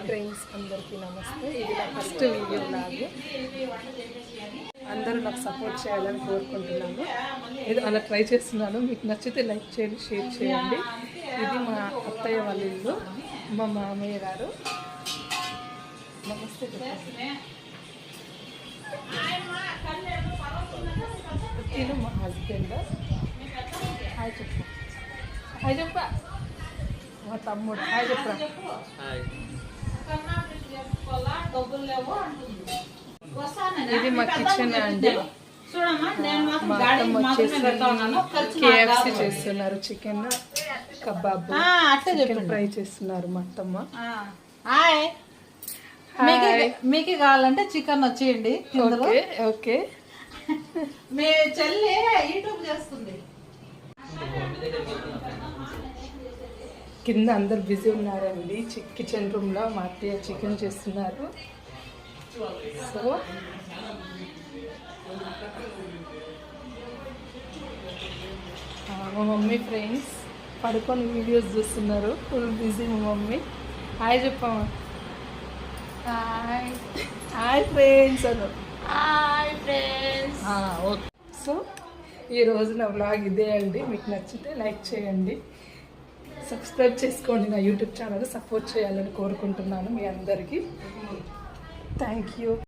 Friends అందరికీ నమస్తే. ఇది నా ఫస్ట్ వీడియో లాగు. అందరూ నాకు సపోర్ట్ చేయాలని కోరుకుంటున్నాను. ఇది అలా ట్రై చేస్తున్నాను. మీకు నచ్చితే లైక్ చేయండి, షేర్ చేయండి. ఇది మా అత్తయ్య వాళ్ళ ఇల్లు, మా మామయ్య గారు. నమస్తే. తిను మా హస్బెండ్. హాయ్ చెప్పు, హాయ్ చెప్ప. మా తమ్ముడు హాయ్ చెప్పరా. ఇది మా కిచెన్ అండి. మా అత్తమ్మ వచ్చేసి KFC చేస్తున్నారు. చికెన్ కబాబ్, చికెన్ ఫ్రై చేస్తున్నారు మా అత్తమ్మ. మీకు కావాలంటే చికెన్ వచ్చేయండి. ఓకే. మీ చెల్లి యూట్యూబ్ చేస్తుంది. కింద అందరు బిజీ ఉన్నారండి. కిచెన్ రూమ్లో మా అత్తయ్య చికెన్ చేస్తున్నారు. సో మా మమ్మీ ఫ్రెండ్స్ పడుకొని వీడియోస్ చూస్తున్నారు. ఫుల్ బిజీ మా మమ్మీ. హాయ్ చెప్పమ్మా. Hi friends Anu. Hi friends. Okay. So ఈరోజు నా వ్లాగ్ ఇదే అండి. మీకు నచ్చితే లైక్ చేయండి, సబ్స్క్రైబ్ చేసుకోండి. నా యూట్యూబ్ ఛానల్ సపోర్ట్ చేయాలని కోరుకుంటున్నాను మీ అందరికీ. Thank you.